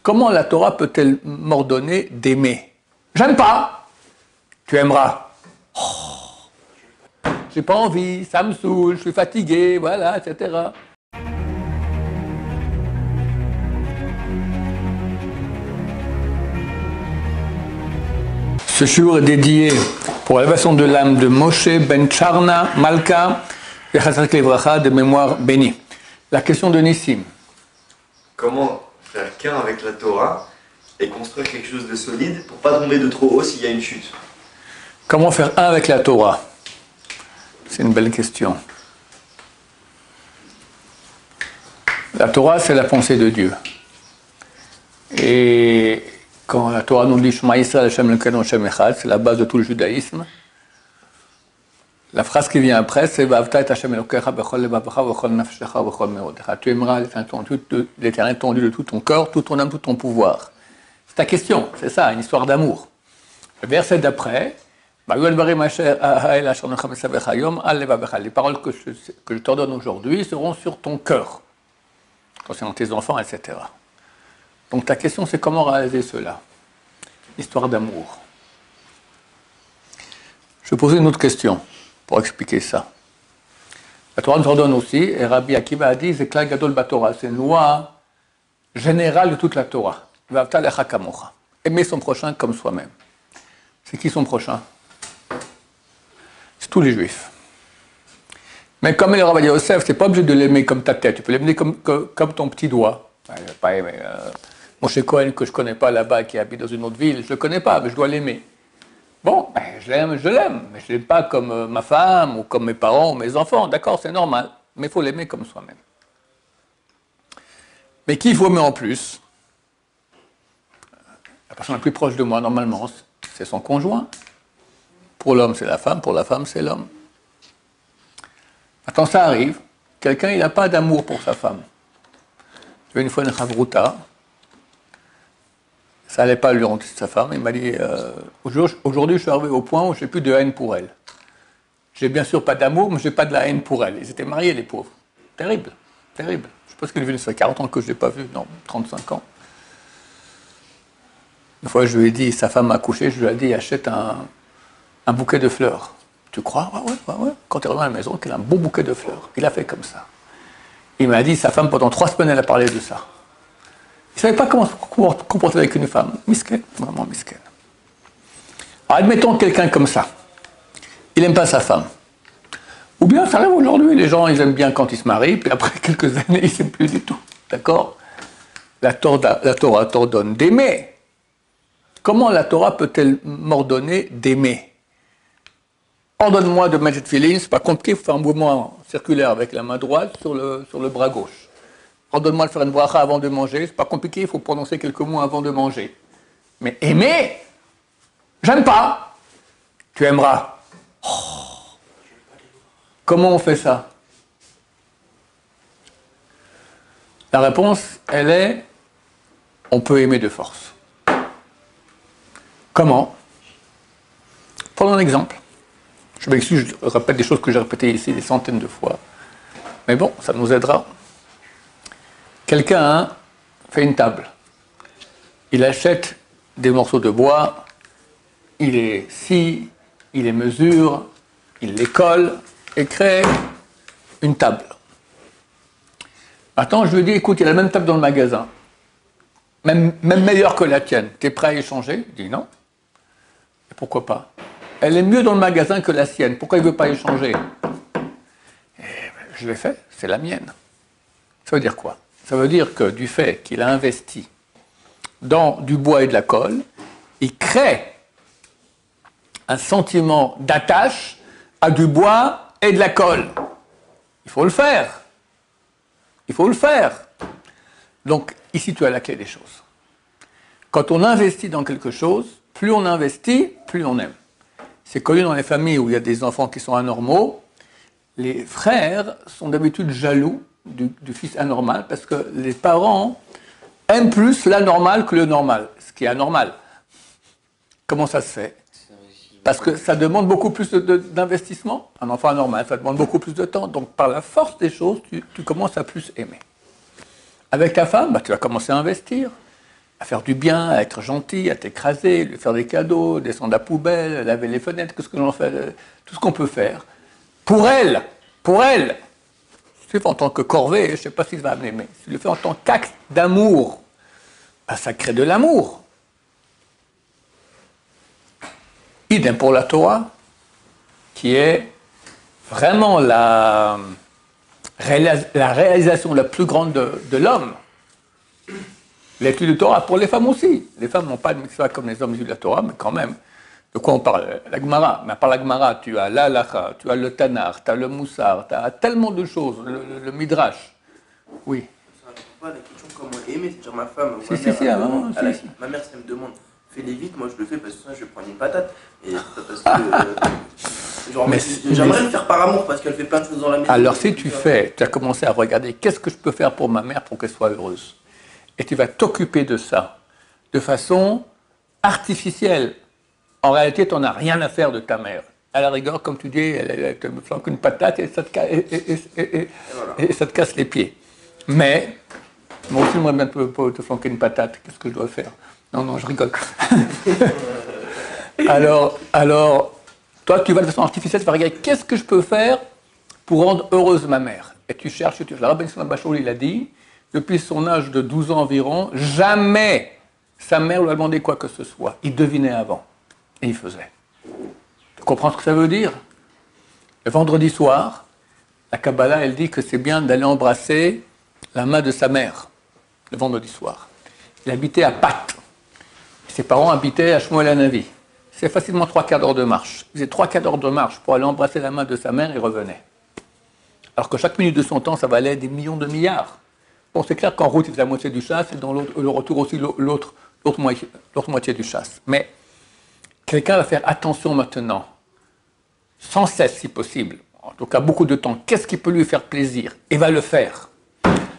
Comment la Torah peut-elle m'ordonner d'aimer? J'aime pas. Tu aimeras. Oh, j'ai pas envie, ça me saoule, je suis fatigué, voilà, etc. Ce shiur est dédié pour l'élévation de l'âme de Moshe ben Charna Malka et Chazak Levracha de mémoire bénie. La question de Nissim. Comment faire qu'un avec la Torah et construire quelque chose de solide pour pas tomber de trop haut s'il y a une chute? Comment faire un avec la Torah? C'est une belle question. La Torah, c'est la pensée de Dieu. Et quand la Torah nous dit Shema Yisrael Hashem Elokeinu Hashem Echad, c'est la base de tout le judaïsme. La phrase qui vient après, c'est Va'avta et Hashem Elokecha bechol levavecha bechol nafshecha bechol meodecha. Tu aimeras l'Éternel ton Dieu de tout ton corps, toute ton âme, tout ton pouvoir. C'est ta question, c'est ça, une histoire d'amour. Le verset d'après, les paroles que je t'ordonne aujourd'hui seront sur ton cœur, concernant tes enfants, etc. Donc ta question, c'est comment réaliser cela? Histoire d'amour. Je vais poser une autre question pour expliquer ça. La Torah nous ordonne aussi, et Rabbi Akiva a dit, c'est Klal Gadol Batorah, c'est une loi générale de toute la Torah. Aimer son prochain comme soi-même. C'est qui son prochain? C'est tous les juifs. Mais comme le Rabbi Yosef, tu n'es pas obligé de l'aimer comme ta tête, tu peux l'aimer comme ton petit doigt. Je ne vais pas aimer Moshe Cohen que je ne connais pas là-bas, qui habite dans une autre ville, je ne le connais pas, mais je dois l'aimer. Bon, je l'aime, mais je ne l'aime pas comme ma femme, ou comme mes parents, ou mes enfants, d'accord, c'est normal, mais il faut l'aimer comme soi-même. Mais qui il faut aimer en plus? La personne la plus proche de moi, normalement, c'est son conjoint. Pour l'homme, c'est la femme, pour la femme, c'est l'homme. Maintenant, ça arrive, quelqu'un, il n'a pas d'amour pour sa femme. J'ai eu une fois une chavruta, ça n'allait pas lui rendre sa femme, il m'a dit, aujourd'hui, je suis arrivé au point où je n'ai plus de haine pour elle. J'ai bien sûr pas d'amour, mais je n'ai pas de la haine pour elle. Ils étaient mariés, les pauvres. Terrible, terrible. Je pense qu'il est venu, ça fait 40 ans que je ne l'ai pas vu, non, 35 ans. Une fois, je lui ai dit, sa femme a accouché, je lui ai dit, achète un bouquet de fleurs. Tu crois? Ouais. Quand il est revenu à la maison, il a un beau bouquet de fleurs. Il a fait comme ça. Il m'a dit, sa femme, pendant 3 semaines, elle a parlé de ça. Il ne savait pas comment se comporter avec une femme. Misken, vraiment misken. Alors, admettons quelqu'un comme ça. Il n'aime pas sa femme. Ou bien, ça arrive aujourd'hui, les gens, ils aiment bien quand ils se marient, puis après quelques années, ils n'aiment plus du tout. D'accord? La Torah t'ordonne d'aimer. Comment la Torah peut-elle m'ordonner d'aimer? Ordonne-moi de mettre cette filine, c'est pas compliqué, il faut faire un mouvement circulaire avec la main droite sur le bras gauche. Ordonne-moi de faire une bracha avant de manger, c'est pas compliqué, il faut prononcer quelques mots avant de manger. Mais aimer, j'aime pas. Tu aimeras. Oh. Comment on fait ça? La réponse, elle est, on peut aimer de force. Comment? Prenons un exemple. Je m'excuse, je répète des choses que j'ai répétées ici des centaines de fois. Mais bon, ça nous aidera. Quelqu'un fait une table. Il achète des morceaux de bois, il les scie, il les mesure, il les colle et crée une table. Maintenant, je lui dis, écoute, il y a la même table dans le magasin, même meilleure que la tienne. Tu es prêt à échanger? Il dit non. Et pourquoi pas? Elle est mieux dans le magasin que la sienne. Pourquoi il ne veut pas échanger? Je l'ai fait, c'est la mienne. Ça veut dire quoi? Ça veut dire que du fait qu'il a investi dans du bois et de la colle, il crée un sentiment d'attache à du bois et de la colle. Il faut le faire. Il faut le faire. Donc, ici, tu as la clé des choses. Quand on investit dans quelque chose, plus on investit, plus on aime. C'est connu dans les familles où il y a des enfants qui sont anormaux. Les frères sont d'habitude jaloux du fils anormal parce que les parents aiment plus l'anormal que le normal, ce qui est anormal. Comment ça se fait? Parce que ça demande beaucoup plus d'investissement. Un enfant anormal, ça demande beaucoup plus de temps. Donc par la force des choses, tu commences à plus aimer. Avec ta femme, tu vas commencer à investir. à faire du bien, à être gentil, à t'écraser, lui faire des cadeaux, descendre la poubelle, laver les fenêtres, tout ce qu'on peut faire. Pour elle, si tu le fais en tant que corvée, je ne sais pas s'il va amener, mais si tu le fais en tant qu'acte d'amour, ben ça crée de l'amour. Idem pour la Torah, qui est vraiment la réalisation la plus grande de l'homme. L'étude de Torah pour les femmes aussi. Les femmes n'ont pas de mitzvah comme les hommes étudient la Torah, mais quand même. De quoi on parle? La Gemara. Mais par la Gemara, tu as l'Halacha, tu as le Tanar, tu as le Moussar, tu as tellement de choses, le Midrash. Oui. Ça répond pas à la question comment aimer, c'est-à-dire ma femme. Ma mère, si elle me demande, fais-les vite, moi je le fais parce que sinon je vais prendre une patate. Et parce que. Genre, j'aimerais le faire par amour parce qu'elle fait plein de choses dans la maison. Alors si tu as commencé à regarder qu'est-ce que je peux faire pour ma mère pour qu'elle soit heureuse, et tu vas t'occuper de ça de façon artificielle. En réalité, tu n'en as rien à faire de ta mère. À la rigueur, comme tu dis, elle te flanque une patate et ça te casse les pieds. Mais, moi aussi, j'aimerais bien te flanquer une patate. Qu'est-ce que je dois faire? Non, je rigole. alors, toi, tu vas de façon artificielle, tu vas regarder qu'est-ce que je peux faire pour rendre heureuse ma mère. Et tu cherches. Le rabbin Ismaël Bachoul, il a dit, depuis son âge de 12 ans environ, jamais sa mère lui a demandé quoi que ce soit. Il devinait avant. Et il faisait. Tu comprends ce que ça veut dire? Le vendredi soir, la Kabbalah, elle dit que c'est bien d'aller embrasser la main de sa mère, le vendredi soir. Il habitait à Pat. Ses parents habitaient à Shmuel HaNavi. C'est facilement 3/4 d'heure de marche. Il faisait 3/4 d'heure de marche pour aller embrasser la main de sa mère et revenait. Alors que chaque minute de son temps, ça valait des millions de milliards. Bon, c'est clair qu'en route, il faisait la moitié du chasse et dans le retour aussi l'autre moitié du chasse. Mais quelqu'un va faire attention maintenant, sans cesse si possible, en tout cas beaucoup de temps, qu'est-ce qui peut lui faire plaisir, et va le faire.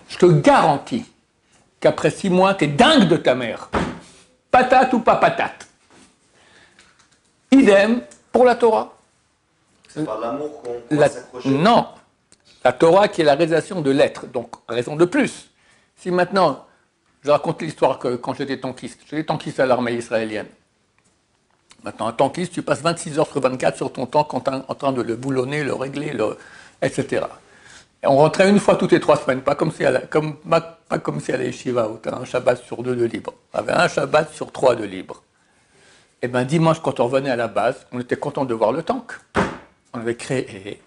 Je te garantis qu'après 6 mois, tu es dingue de ta mère. Patate ou pas patate. Idem pour la Torah. C'est par l'amour qu'on va s'accrocher. Non. La Torah qui est la réalisation de l'être, donc raison de plus. Si maintenant, je raconte l'histoire que quand j'étais tankiste à l'armée israélienne. Maintenant, un tankiste, tu passes 26 heures sur 24 sur ton tank en train de le boulonner, le régler, etc. Et on rentrait une fois toutes les 3 semaines, pas comme si à la yeshiva, où tu as un Shabbat sur 2 de libre. On avait un Shabbat sur 3 de libre. Et bien dimanche, quand on revenait à la base, on était content de voir le tank. On avait créé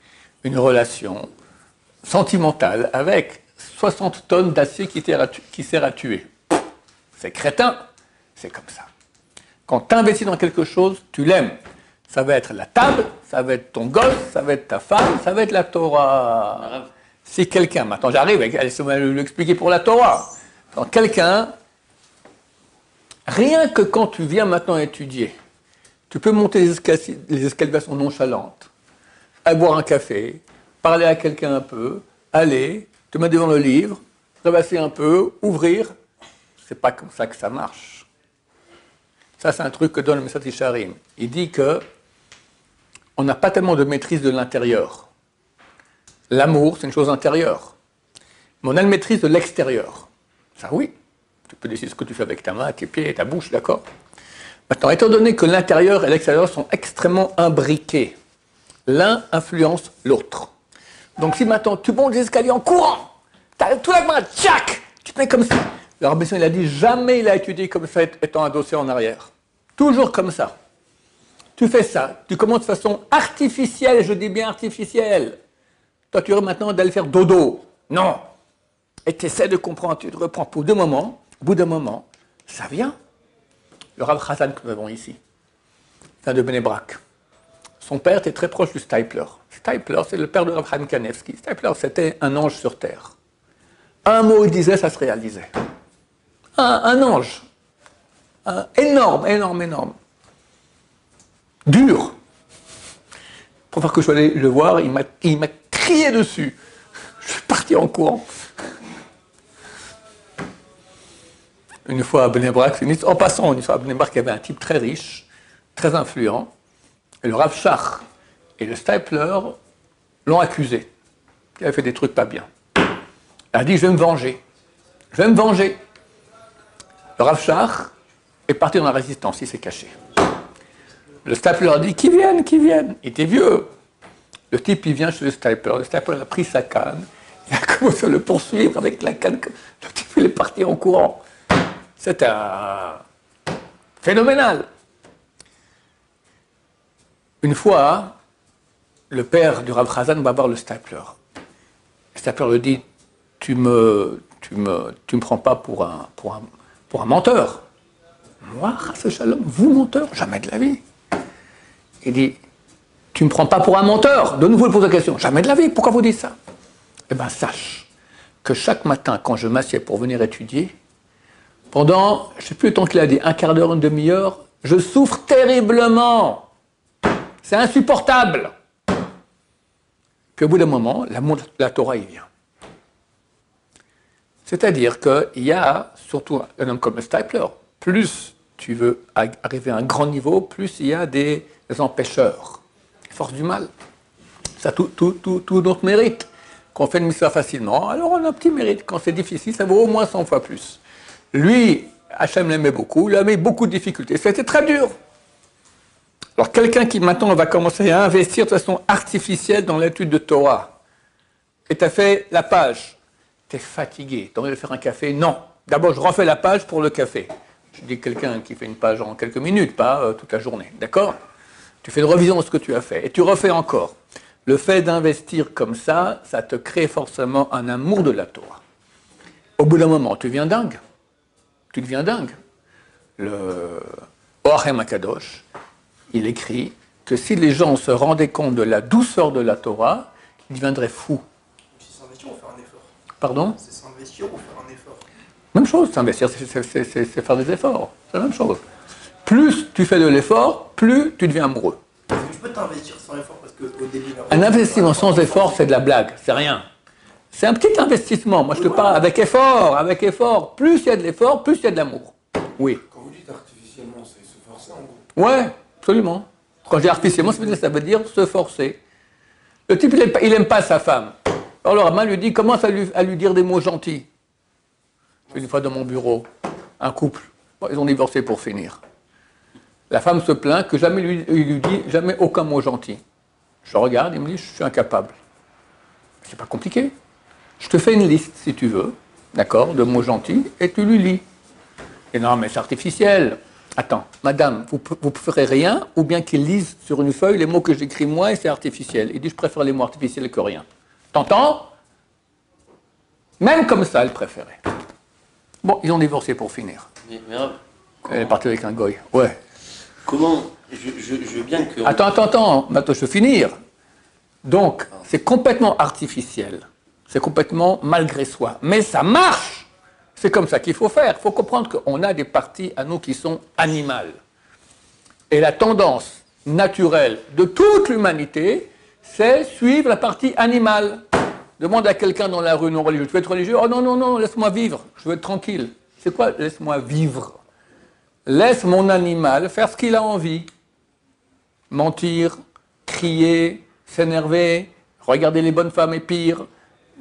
une relation sentimentale avec 60 tonnes d'acier qui sert à tuer. C'est crétin, c'est comme ça. Quand tu investis dans quelque chose, tu l'aimes. Ça va être la table, ça va être ton gosse, ça va être ta femme, ça va être la Torah. Si quelqu'un, maintenant j'arrive, elle va l'expliquer pour la Torah. Quand quelqu'un, rien que quand tu viens maintenant étudier, tu peux monter les escaliers de façon nonchalante, aller boire un café, parler à quelqu'un un peu, aller, te mettre devant le livre, revasser un peu, ouvrir. C'est pas comme ça que ça marche. Ça, c'est un truc que donne le Messat Yesharim. Il dit que on n'a pas tellement de maîtrise de l'intérieur. L'amour, c'est une chose intérieure. Mais on a une maîtrise de l'extérieur. Ça, oui. Tu peux décider ce que tu fais avec ta main, tes pieds et ta bouche, d'accord? Maintenant, étant donné que l'intérieur et l'extérieur sont extrêmement imbriqués, l'un influence l'autre. Donc si maintenant tu montes les escaliers en courant, tu as tout la main, tchac, tu te mets comme ça. Le Rabbi il a dit jamais il a étudié comme ça étant adossé en arrière. Toujours comme ça. Tu fais ça, tu commences de façon artificielle, je dis bien artificielle. Toi tu aurais maintenant d'aller faire dodo. Non. Et tu essaies de comprendre, tu te reprends pour 2 moments, au bout d'un moment, ça vient. Le Rav Chazan que nous avons ici, c'est un de Bnei Brak. Son père était très proche du Steipler. Steipler, c'est le père de Rav Chaim Kanevsky. Steipler, c'était un ange sur terre. Un mot, il disait, ça se réalisait. Un ange. Énorme. Dur. Pour faire que je sois allé le voir, il m'a crié dessus. Je suis parti en courant. Une fois à Bnei Brak, en passant, une fois à Bnei Brak, il y avait un type très riche, très influent, et le Rav Shach et le Steipler l'ont accusé. Il avait fait des trucs pas bien. Il a dit, je vais me venger. Le Le Rav Shach est parti dans la résistance, il s'est caché. Le stapler a dit, qui viennent. Il était vieux. Le type, il vient chez le stapler a pris sa canne, il a commencé à le poursuivre avec la canne. Le type, il est parti en courant. C'était phénoménal. Une fois, le père du Rav Chazan va voir le stapler. Le stapler lui dit, tu me prends pas pour un menteur. Moi, Chas Shalom, vous menteur? Jamais de la vie. Il dit, tu me prends pas pour un menteur? De nouveau, il pose la question. Jamais de la vie, pourquoi vous dites ça? Eh bien, sache que chaque matin, quand je m'assieds pour venir étudier, pendant, je ne sais plus le temps qu'il a dit, un quart d'heure, une demi-heure, je souffre terriblement. C'est insupportable. Puis au bout d'un moment, la Torah y vient. C'est-à-dire qu'il y a, surtout un homme comme le stapler, plus tu veux arriver à un grand niveau, plus il y a des empêcheurs, les forces du mal. Ça, tout notre mérite. Quand on fait une mitzvah facilement, alors on a un petit mérite. Quand c'est difficile, ça vaut au moins 100 fois plus. Lui, Hachem l'aimait beaucoup, il a mis beaucoup de difficultés. C'était très dur. Alors quelqu'un qui maintenant va commencer à investir de façon artificielle dans l'étude de Torah, et tu as fait la page, tu es fatigué, tu as envie de faire un café? Non. D'abord, je refais la page pour le café. Je dis quelqu'un qui fait une page en quelques minutes, pas toute la journée. D'accord? Tu fais une revision de ce que tu as fait, et tu refais encore. Le fait d'investir comme ça te crée forcément un amour de la Torah. Au bout d'un moment, tu deviens dingue. Tu deviens dingue. Le Or HaKadosh, il écrit que si les gens se rendaient compte de la douceur de la Torah, ils deviendraient fous. C'est s'investir ou faire un effort? Pardon? C'est s'investir ou faire un effort? Même chose, s'investir, c'est faire des efforts. C'est la même chose. Plus tu fais de l'effort, plus tu deviens amoureux. Est-ce que tu peux t'investir sans effort parce qu'au début... Un investissement sans effort, c'est de la blague, c'est rien. C'est un petit investissement. Moi, je te parle avec effort, avec effort. Plus il y a de l'effort, plus il y a de l'amour. Oui. Quand vous dites artificiellement, c'est se forcer en gros? Ouais, absolument. Quand je dis artificiellement, ça veut dire se forcer. Le type, il n'aime pas sa femme. Alors le rabbin lui dit, commence à lui dire des mots gentils. Une fois dans mon bureau, un couple, ils ont divorcé pour finir. La femme se plaint que jamais il lui dit jamais aucun mot gentil. Je regarde, il me dit, je suis incapable. C'est pas compliqué. Je te fais une liste, si tu veux, d'accord, de mots gentils, et tu lui lis. Et non, mais c'est artificiel. Attends, madame, vous ferez rien, ou bien qu'il lise sur une feuille les mots que j'écris moi, et c'est artificiel. Il dit, je préfère les mots artificiels que rien. T'entends? Même comme ça, elle préférait. Bon, ils ont divorcé pour finir. Mais, elle est partie avec un goy. Ouais. Comment je veux bien que... Attends, maintenant je veux finir. Donc, c'est complètement artificiel. C'est complètement malgré soi. Mais ça marche. C'est comme ça qu'il faut faire. Il faut comprendre qu'on a des parties à nous qui sont animales. Et la tendance naturelle de toute l'humanité, c'est suivre la partie animale. Demande à quelqu'un dans la rue non religieux, tu veux être religieux? Oh non, laisse-moi vivre, je veux être tranquille. C'est quoi laisse-moi vivre? Laisse mon animal faire ce qu'il a envie. Mentir, crier, s'énerver, regarder les bonnes femmes et pire,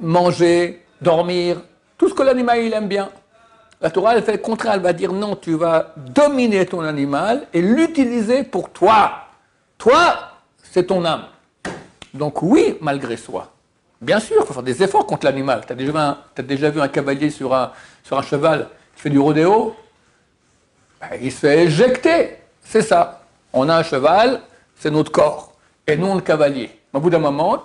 manger, dormir, tout ce que l'animal il aime bien. La Torah, elle fait le contraire, elle va dire non, tu vas dominer ton animal et l'utiliser pour toi. Toi, c'est ton âme. Donc oui, malgré soi. Bien sûr, il faut faire des efforts contre l'animal. Tu as déjà vu un cavalier sur un cheval qui fait du rodéo? Il se fait éjecter. C'est ça. On a un cheval, c'est notre corps. Et nous, on le cavalier. Au bout d'un moment,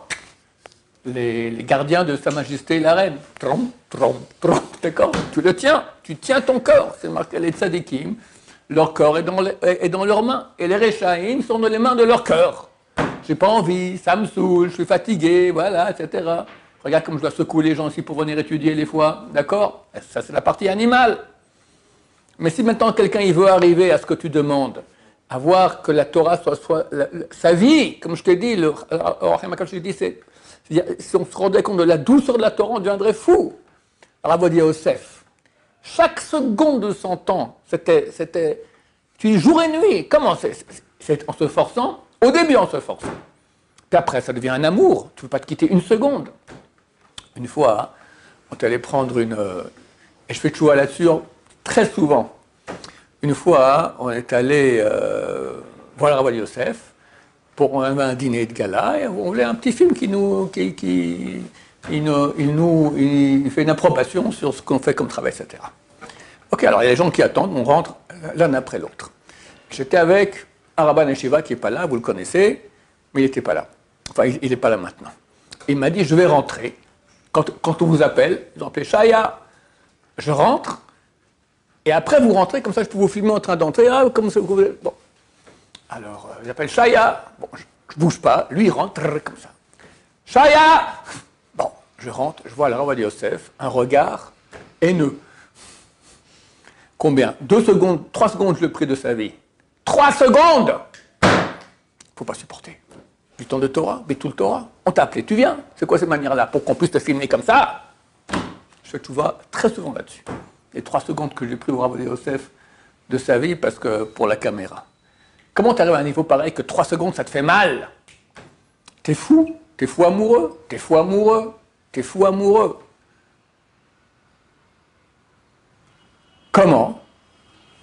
les gardiens de Sa Majesté la Reine, d'accord? Tu le tiens. Tu tiens ton corps. C'est marqué les tzadikim. Leur corps est dans leurs mains. Et les rechaïm sont dans les mains de leur cœur. J'ai pas envie, ça me saoule, je suis fatigué, voilà, etc. Regarde comme je dois secouer les gens aussi pour venir étudier les fois, d'accord? Ça, c'est la partie animale. Mais si maintenant quelqu'un il veut arriver à ce que tu demandes, à voir que la Torah soit sa vie, comme je t'ai dit, si on se rendait compte de la douceur de la Torah, on deviendrait fou. Alors, Avodia Yosef, chaque seconde de son temps, c'était jour et nuit. Comment c'est en se forçant? Au début, on se force. Puis après, ça devient un amour. Tu ne peux pas te quitter une seconde. Une fois, on est allé prendre une... et je fais tchoua là-dessus très souvent. Une fois, on est allé voir le Rav Yosef pour un dîner de gala, et on voulait un petit film qui il fait une approbation sur ce qu'on fait comme travail, etc. Ok, alors il y a des gens qui attendent, on rentre l'un après l'autre. J'étais avec un rabbin Yeshiva qui n'est pas là, vous le connaissez, mais il n'était pas là. Enfin, il n'est pas là maintenant. Il m'a dit, je vais rentrer. Quand on vous appelle, ils ont appelé Shaya. Je rentre, et après vous rentrez, comme ça je peux vous filmer en train d'entrer. Ah, comme ça, vous voulez. Bon. Alors, j'appelle Shaya. Bon, je ne bouge pas, lui il rentre comme ça. Shaya! Bon, je rentre, je vois le Rav Yosef, un regard haineux. Combien? 2 secondes, 3 secondes, je le prie de sa vie. 3 secondes! Il ne faut pas supporter. Du temps de Torah, mais tout le Torah. On t'a appelé, tu viens. C'est quoi cette manière-là? Pour qu'on puisse te filmer comme ça? Je fais tchouva très souvent là-dessus. Les 3 secondes que j'ai pris au Rav Yosef de sa vie, parce que pour la caméra. Comment tu arrives à un niveau pareil que 3 secondes, ça te fait mal? T'es fou? T'es fou amoureux? T'es fou amoureux? T'es fou amoureux? Comment?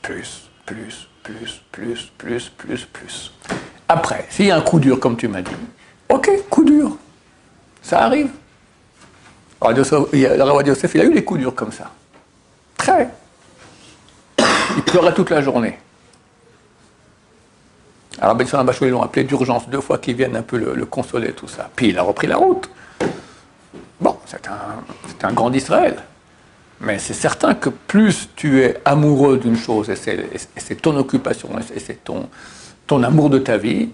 Plus. Après, s'il y a un coup dur, comme tu m'as dit, ok, coup dur, ça arrive. Le Rav Yosef, il a eu des coups durs comme ça. Très. Il pleurait toute la journée. Alors Ben Shalom Bachou, ils l'ont appelé d'urgence 2 fois qu'ils viennent un peu le consoler, tout ça. Puis il a repris la route. Bon, c'est un grand d'Israël. Mais c'est certain que plus tu es amoureux d'une chose, et c'est ton occupation, et c'est ton amour de ta vie,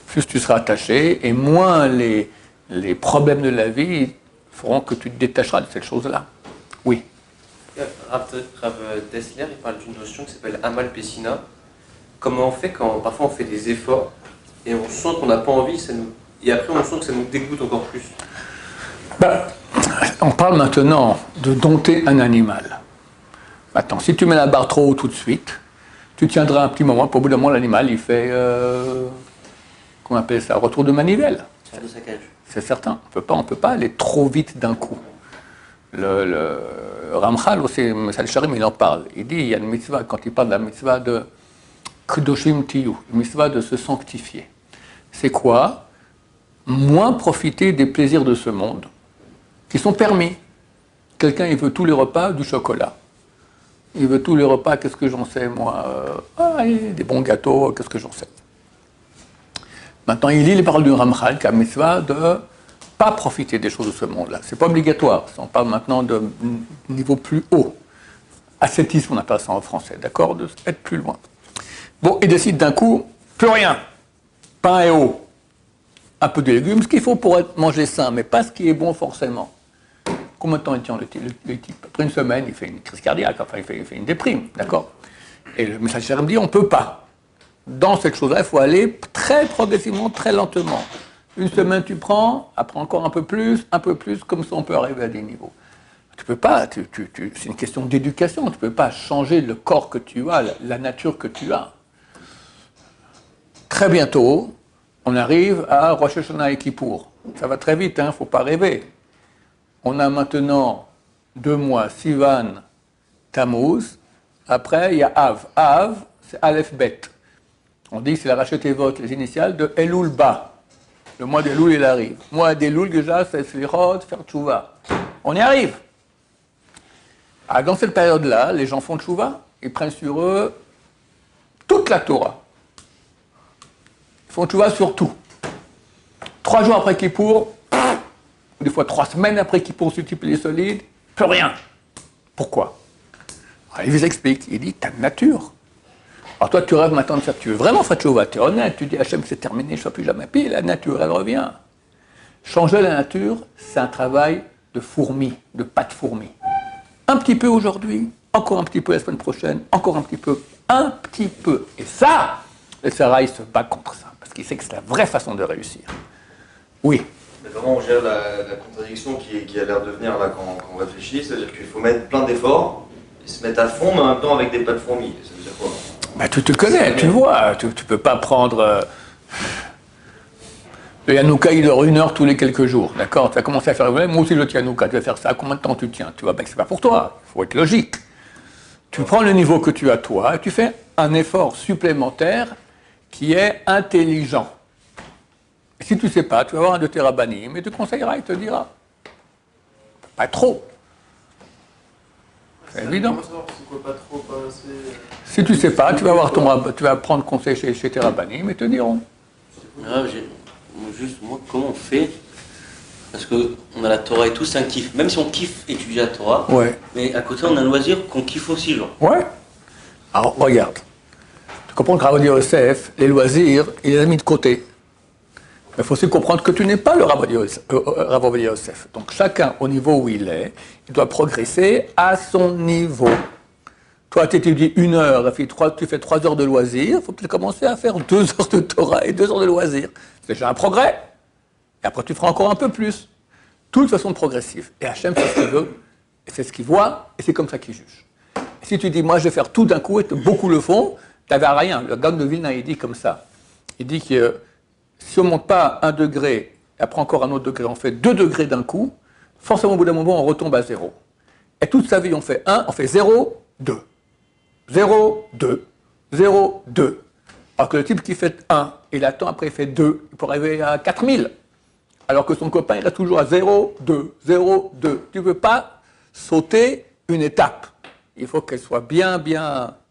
plus tu seras attaché, et moins les problèmes de la vie feront que tu te détacheras de cette chose-là. Oui. Rav Dessler, il parle d'une notion qui s'appelle Amal Pessina. Comment on fait quand parfois on fait des efforts et on sent qu'on n'a pas envie, et après on sent que ça nous dégoûte encore plus? On parle maintenant de dompter un animal. Attends, si tu mets la barre trop haut tout de suite, tu tiendras un petit moment, puis au bout d'un moment, l'animal, il fait, comment on appelle ça, retour de manivelle. C'est certain, on peut pas aller trop vite d'un coup. Le Ramchal aussi, Messal Sharim, il en parle. Il dit, il y a une mitzvah, quand il parle de la mitzvah de Kedoshim Tiyu, une mitzvah de se sanctifier. C'est quoi? Moins profiter des plaisirs de ce monde, qui sont permis. Quelqu'un, il veut tous les repas du chocolat. Il veut tous les repas, qu'est-ce que j'en sais, moi des bons gâteaux, qu'est-ce que j'en sais. Maintenant, il lit les paroles du Ramchal, qui a mitzvah de pas profiter des choses de ce monde-là. C'est pas obligatoire. On parle maintenant de niveau plus haut. Ascétisme, on appelle ça en français, d'accord? De être plus loin. Bon, il décide d'un coup, plus rien. Pain et eau. Un peu de légumes, ce qu'il faut pour manger sain, mais pas ce qui est bon forcément. Combien de temps il tient le type? Après une semaine, il fait une crise cardiaque, enfin il fait une déprime, d'accord? Et le messager me dit, on ne peut pas. Dans cette chose-là, il faut aller très progressivement, très lentement. Une semaine tu prends, après encore un peu plus, comme ça on peut arriver à des niveaux. Tu peux pas, c'est une question d'éducation, tu ne peux pas changer le corps que tu as, la nature que tu as. Très bientôt, on arrive à Rosh Hashanah et Kippour. Ça va très vite, il ne faut pas rêver. On a maintenant 2 mois, Sivan, Tammuz. Après, il y a Av. Av, c'est Aleph Bet. On dit que c'est la racheté vote, les initiales de Elul Ba. Le mois d'Elul, il arrive. Le mois d'Elul, déjà, c'est Slichot, faire Tchouva. On y arrive. Alors, dans cette période-là, les gens font Tchouva. Ils prennent sur eux toute la Torah. Ils font Tchouva sur tout. 3 jours après Kippour, des fois 3 semaines après Kippour, ce type est solide, plus rien. Pourquoi? Alors, il vous explique. Il dit, ta nature. Alors toi, tu rêves maintenant de faire, tu veux vraiment faire Tchouva, tu es honnête, tu dis, Hachem, c'est terminé, je ne serai plus jamais. Puis la nature, elle revient. Changer la nature, c'est un travail de fourmi, de patte fourmi. Un petit peu aujourd'hui, encore un petit peu la semaine prochaine, encore un petit peu. Et ça, le Saraï se bat contre ça, parce qu'il sait que c'est la vraie façon de réussir. Oui. Mais comment on gère la contradiction qui a l'air de venir là quand on réfléchit? C'est-à-dire qu'il faut mettre plein d'efforts et se mettre à fond, mais en même temps avec des pattes fourmis. Ça veut dire quoi? Bah, tu te connais, tu vois, tu ne peux pas prendre... le Yanouka, il dure 1 heure tous les quelques jours, d'accord? Tu vas commencer à faire... Moi aussi, le Yanouka, tu vas faire ça, combien de temps tu tiens? Tu vois, ben, c'est pas pour toi, il faut être logique. Tu prends le niveau que tu as toi et tu fais un effort supplémentaire qui est intelligent. Et si tu ne sais pas, tu vas voir un de tes rabbinim et tu conseilleras, il te dira. Pas trop. C'est évident. Si tu ne sais pas, tu vas voir tu vas prendre conseil chez tes rabbinim et te diront. Juste, moi, comment on fait? Parce qu'on a la Torah et tout, c'est un kiff. Même si on kiffe étudier la Torah, ouais. Mais à côté, on a un loisir qu'on kiffe aussi, genre. Ouais. Alors, regarde. Tu comprends que Rav Yosef, les loisirs, il les a mis de côté. Mais il faut aussi comprendre que tu n'es pas le Rav Yosef. Donc, chacun, au niveau où il est, il doit progresser à son niveau. Toi, tu étudies 1 heure, tu fais 3 heures de loisirs, il faut peut-être commencer à faire 2 heures de Torah et 2 heures de loisirs. C'est déjà un progrès. Et après, tu feras encore un peu plus. Tout de façon progressive. Et Hachem fait ce qu'il veut, et c'est ce qu'il voit, et c'est comme ça qu'il juge. Et si tu dis, moi, je vais faire tout d'un coup, et beaucoup le font, tu n'avais rien. Le Gaon de Vilna, il dit comme ça. Il dit que si on ne monte pas 1 degré, et après encore un autre degré, on fait 2 degrés d'un coup, forcément, au bout d'un moment, on retombe à 0. Et toute sa vie, on fait 1, on fait 0, 2. 0, 2. 0, 2. Alors que le type qui fait 1, il attend, après il fait 2, il peut arriver à 4000. Alors que son copain, il reste toujours à 0, 2, 0, 2. Tu ne veux pas sauter une étape. Il faut qu'elle soit bien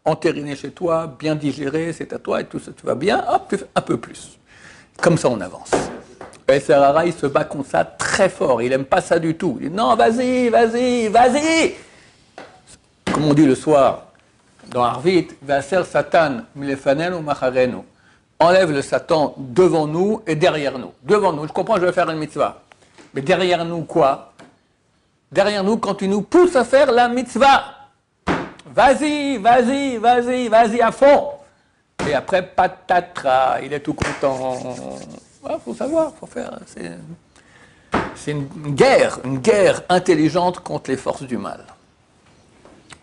entérinée chez toi, bien digérée, c'est à toi, et tout ça, tu vas bien, hop, tu fais un peu plus. Comme ça, on avance. Et Serrara, il se bat contre ça très fort. Il n'aime pas ça du tout. Il dit, non, vas-y. Comme on dit le soir, dans Arvit, Vaser Satan, Milefanen ou Macharenu. Enlève le Satan devant nous et derrière nous. Devant nous, je comprends, je vais faire une mitzvah. Mais derrière nous, quoi? Derrière nous, quand tu nous pousses à faire la mitzvah. Vas-y à fond. Et après, patatras, il est tout content. Il faut savoir, il faut faire. C'est une guerre intelligente contre les forces du mal.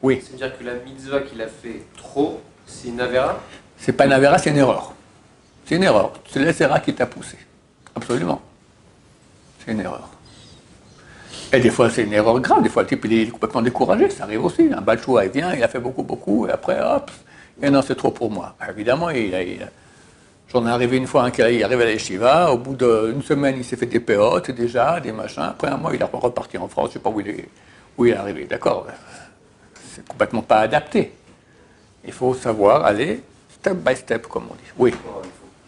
Oui. C'est-à-dire que la mitzvah qu'il a fait trop, c'est une avera? C'est pas une avera, c'est une erreur. C'est une erreur. C'est l'essera qui t'a poussé. Absolument. C'est une erreur. Et des fois, c'est une erreur grave. Des fois, le type, il est complètement découragé. Ça arrive aussi. Un Balchoua, il vient, il a fait beaucoup, et après, hop, et non, c'est trop pour moi. Alors, évidemment, j'en ai arrivé une fois un qui est arrivé à la yeshiva. Au bout d'une semaine, il s'est fait des péotes, déjà, des machins. Après un mois, il est reparti en France. Je ne sais pas où il est arrivé. D'accord? C'est complètement pas adapté. Il faut savoir aller step by step, comme on dit. Oui.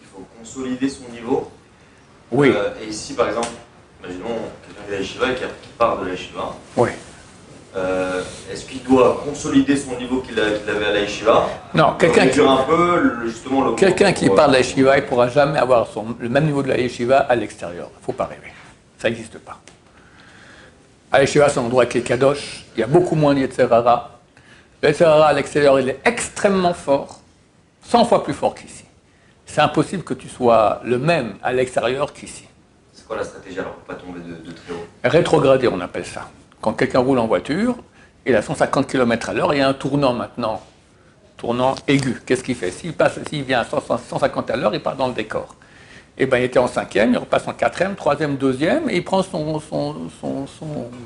Il faut consolider son niveau. Oui. Et ici, par exemple, imaginons quelqu'un qui est à la yeshiva et qui part de la yeshiva. Oui. Est-ce qu'il doit consolider son niveau qu'il avait à la yeshiva? Non, quelqu'un qui part de la yeshiva, il ne pourra jamais avoir le même niveau de la yeshiva à l'extérieur. Il ne faut pas rêver. Ça n'existe pas. À la yeshiva, c'est un endroit qui est kadosh. Il y a beaucoup moins de Yetzer Hara. Le Yetzer Hara à l'extérieur, il est extrêmement fort, 100 fois plus fort qu'ici. C'est impossible que tu sois le même à l'extérieur qu'ici. C'est quoi la stratégie alors pour ne pas tomber de très haut? Rétrograder, on appelle ça. Quand quelqu'un roule en voiture, il a 150 km/h, il y a un tournant maintenant, tournant aigu. Qu'est-ce qu'il fait? S'il vient à 150 à l'heure, il part dans le décor. Eh bien, il était en 5e, il repasse en 4e, 3e, 2e, et il prend son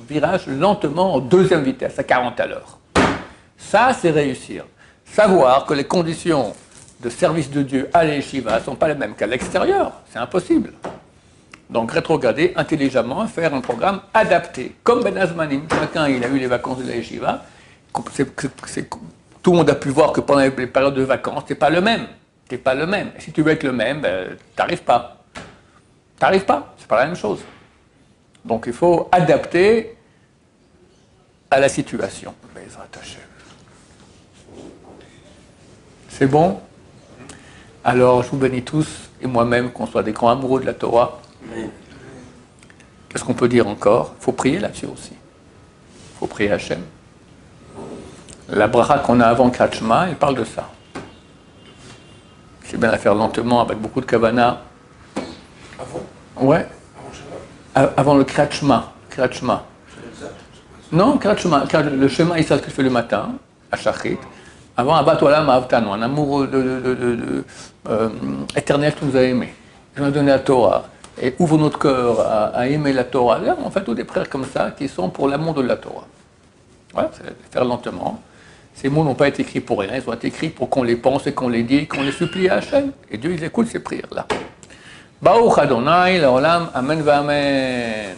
virage lentement en 2e vitesse, à 40 à l'heure. Ça, c'est réussir. Savoir que les conditions de service de Dieu à l'Yeshiva ne sont pas les mêmes qu'à l'extérieur. C'est impossible. Donc, rétrograder intelligemment, faire un programme adapté. Comme Ben Azmanim, chacun il a eu les vacances de la Yeshiva. Tout le monde a pu voir que pendant les périodes de vacances, tu n'es pas le même. Tu n'es pas le même. Et si tu veux être le même, tu n'arrives pas. Tu n'arrives pas. C'est pas la même chose. Donc, il faut adapter à la situation. C'est bon? Alors, je vous bénis tous, et moi-même, qu'on soit des grands amoureux de la Torah. Qu'est-ce qu'on peut dire encore? Il faut prier là-dessus aussi. Il faut prier Hachem. La bracha qu'on a avant Kriyat Shema, il parle de ça. C'est bien à faire lentement, avec beaucoup de kavana. Avant? Ouais. Avant le Kriyat Shema. Kriyat Shema. Non, Kriyat Shema. Le Shema, il sait ce qu'il fait le matin, à Shachrit. Avant, Abat Olam Ahavtanu, un amour éternel que nous a aimé. Il nous a donné la Torah. Et ouvre notre cœur à aimer la Torah. Là, on fait tous des prières comme ça qui sont pour l'amour de la Torah. Voilà, c'est faire lentement. Ces mots n'ont pas été écrits pour rien, ils ont été écrits pour qu'on les pense et qu'on les dise, qu'on les supplie à Hachem. Et Dieu, il écoute ces prières-là. Baruch Adonai, l'olam, amen, amen.